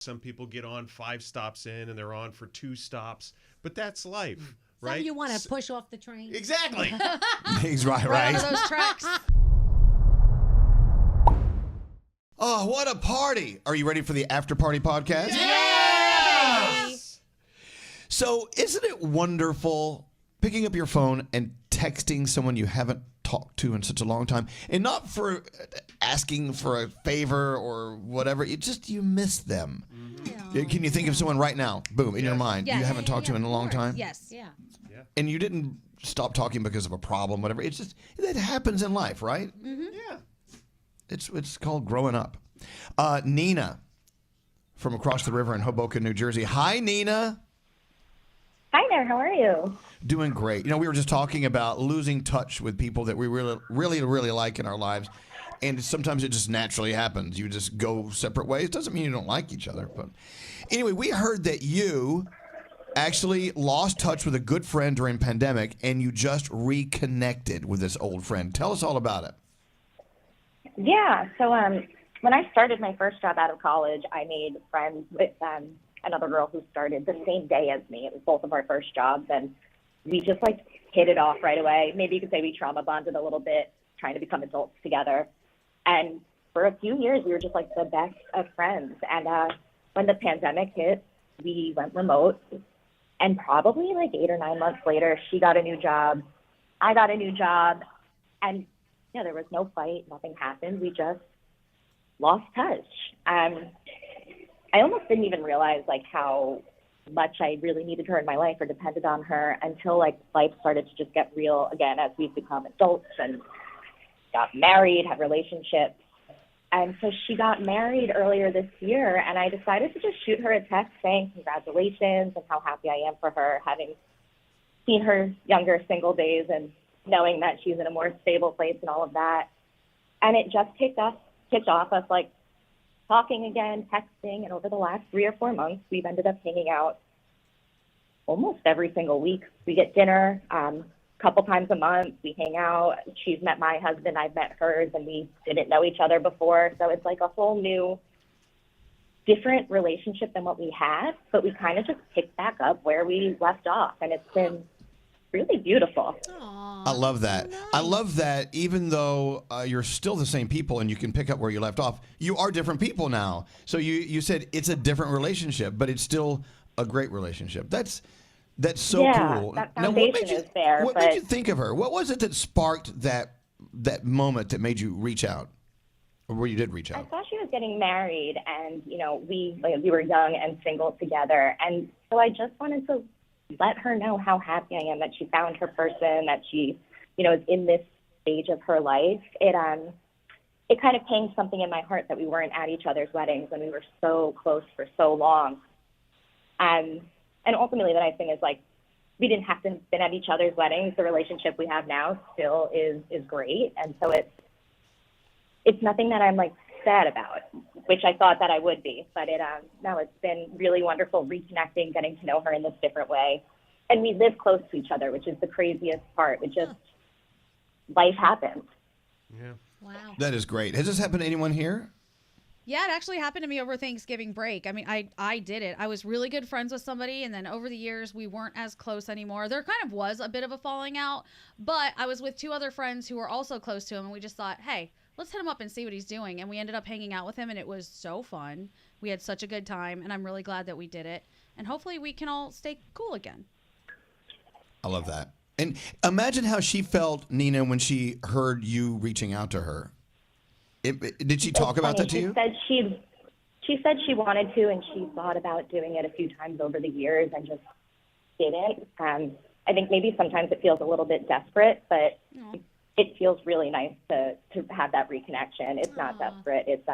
Some people get on 5 stops in and they're on for 2 stops, but that's life, right? Some you want to push off the train. Exactly. He's right. Right on those tracks. Oh, what a party. Are you ready for the After Party podcast? Yes! So isn't it wonderful picking up your phone and texting someone you haven't talked to in such a long time, and not for asking for a favor or whatever, you miss them. Yeah. Can you think of someone right now, boom, in your mind, you haven't talked to in a long time? Yes. Yeah. And you didn't stop talking because of a problem, whatever. It's just, that happens in life, right? Mm-hmm. Yeah. It's called growing up. Nina from across the river in Hoboken, New Jersey. Hi, Nina. Hi there, how are you? Doing great. You know, we were just talking about losing touch with people that we really like in our lives. And sometimes it just naturally happens. You just go separate ways. Doesn't mean you don't like each other. But anyway, we heard that you actually lost touch with a good friend during pandemic and you just reconnected with this old friend. Tell us all about it. Yeah, so when I started my first job out of college, I made friends with another girl who started the same day as me. It was both of our first jobs, and we just hit it off right away. Maybe you could say we trauma bonded a little bit, trying to become adults together. And for a few years, we were just the best of friends. And when the pandemic hit, we went remote. And probably 8 or 9 months later, she got a new job. I got a new job. And there was no fight. Nothing happened. We just lost touch. I almost didn't even realize how much I really needed her in my life or depended on her until life started to just get real again as we've become adults and got married, had relationships. And so she got married earlier this year, and I decided to just shoot her a text saying congratulations and how happy I am for her, having seen her younger single days and knowing that she's in a more stable place and all of that. And it just kicked off us talking again, texting, and over the last 3 or 4 months, we've ended up hanging out almost every single week. We get dinner a couple times a month. We hang out. She's met my husband, I've met hers, and we didn't know each other before. So it's a whole new, different relationship than what we had, but we kind of just picked back up where we left off, and it's been really beautiful. Aww, I love that. so nice. I love that even though you're still the same people and you can pick up where you left off, you are different people now. So you said it's a different relationship, but it's still a great relationship. That's so cool. That foundation is there. What made you think of her? What was it that sparked that moment that made you reach out? Or where you did reach I out? saw she was getting married, and we were young and single together, and so I just wanted to let her know how happy I am that she found her person, that she, is in this stage of her life. It kind of pinged something in my heart that we weren't at each other's weddings when we were so close for so long. And ultimately, the nice thing is we didn't have to been at each other's weddings. The relationship we have now still is great, and so it's nothing that I'm sad about, which I thought that I would be, but no, it's been really wonderful reconnecting, getting to know her in this different way. And we live close to each other, which is the craziest part. It just, life happens. Yeah. Wow. That is great. Has this happened to anyone here? Yeah, it actually happened to me over Thanksgiving break. I mean, I did it. I was really good friends with somebody, and then over the years, we weren't as close anymore. There kind of was a bit of a falling out, but I was with 2 other friends who were also close to him, and we just thought, hey, let's hit him up and see what he's doing. And we ended up hanging out with him, and it was so fun. We had such a good time, and I'm really glad that we did it. And hopefully we can all stay cool again. I love that. And imagine how she felt, Nina, when she heard you reaching out to her. Did she talk about that to you? She said she wanted to, and she thought about doing it a few times over the years and just didn't. I think maybe sometimes it feels a little bit desperate, but it feels really nice to have that reconnection. It's not desperate. It's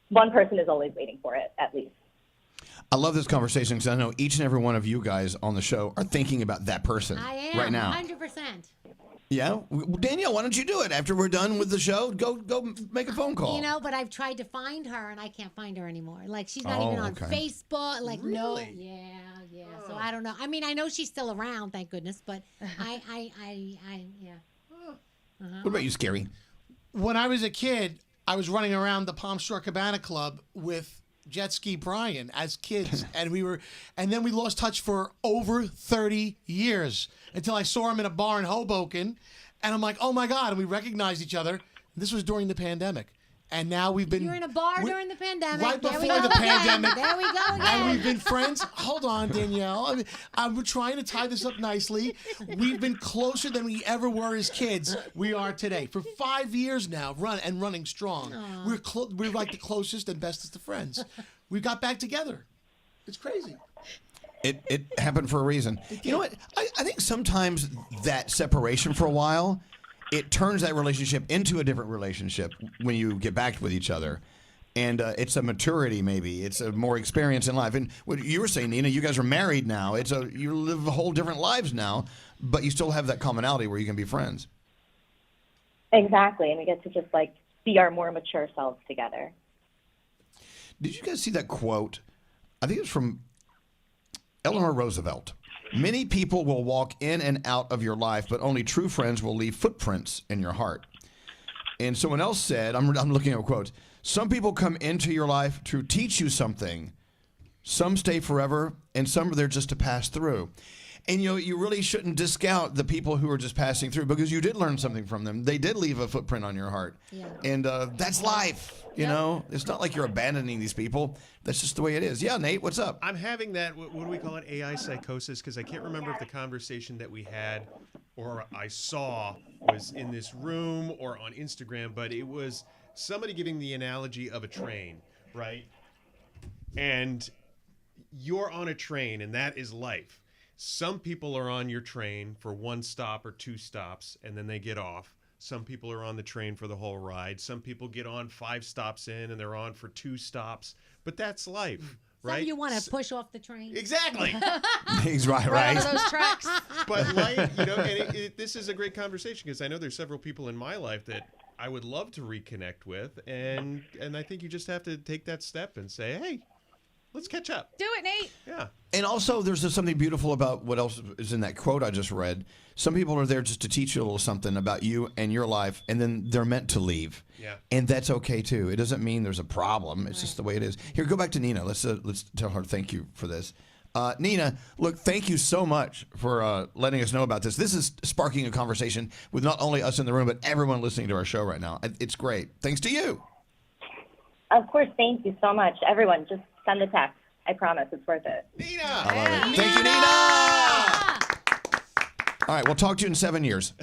one person is always waiting for it, at least. I love this conversation because I know each and every one of you guys on the show are thinking about that person I am, right now. 100%. Yeah? Well, Danielle, why don't you do it? After we're done with the show, go make a phone call. But I've tried to find her, and I can't find her anymore. She's not even on Facebook. Really? No. Yeah. So I don't know. I mean, I know she's still around, thank goodness, but yeah. What about you, Scary? When I was a kid, I was running around the Palm Shore Cabana Club with Jet Ski Brian as kids, and then we lost touch for over 30 years until I saw him in a bar in Hoboken, and I'm like, oh my God, and we recognized each other. This was during the pandemic. And now we've been... You were in a bar during the pandemic. Right There before we go the again. pandemic. There we go again. And we've been friends. Hold on, Danielle. I'm trying to tie this up nicely. We've been closer than we ever were as kids. We are today. For 5 years now, running strong. We're like the closest and bestest of friends. We got back together. It's crazy. It happened for a reason. You know what? I think sometimes that separation for a while, it turns that relationship into a different relationship when you get back with each other. And it's a maturity, maybe. It's a more experience in life. And what you were saying, Nina, you guys are married now. You live whole different lives now, but you still have that commonality where you can be friends. Exactly, and we get to just like be our more mature selves together. Did you guys see that quote? I think it's from Eleanor Roosevelt. Many people will walk in and out of your life, but only true friends will leave footprints in your heart. And someone else said, I'm looking at quotes, some people come into your life to teach you something. Some stay forever, and some are there just to pass through. And you really shouldn't discount the people who are just passing through because you did learn something from them. They did leave a footprint on your heart. Yeah. And that's life, you know? It's not like you're abandoning these people. That's just the way it is. Yeah, Nate, what's up? I'm having that, what do we call it, AI psychosis? Because I can't remember if the conversation that we had or I saw was in this room or on Instagram, but it was somebody giving the analogy of a train, right? And you're on a train, and that is life. Some people are on your train for one stop or two stops, and then they get off. Some people are on the train for the whole ride. Some people get on 5 stops in, and they're on for 2 stops. But that's life, right? Some you want to push off the train. Exactly. He's right. Right on those tracks. But life, and this is a great conversation because I know there's several people in my life that I would love to reconnect with, and I think you just have to take that step and say, hey, let's catch up. Do it, Nate. Yeah. And also, there's just something beautiful about what else is in that quote I just read. Some people are there just to teach you a little something about you and your life, and then they're meant to leave. Yeah. And that's okay, too. It doesn't mean there's a problem. It's just the way it is. Here, go back to Nina. Let's tell her thank you for this. Nina, look, thank you so much for letting us know about this. This is sparking a conversation with not only us in the room, but everyone listening to our show right now. It's great. Thanks to you. Of course, thank you so much. Everyone, just send a text. I promise it's worth it. Nina! I love it. Thank you, Nina! All right, we'll talk to you in 7 years.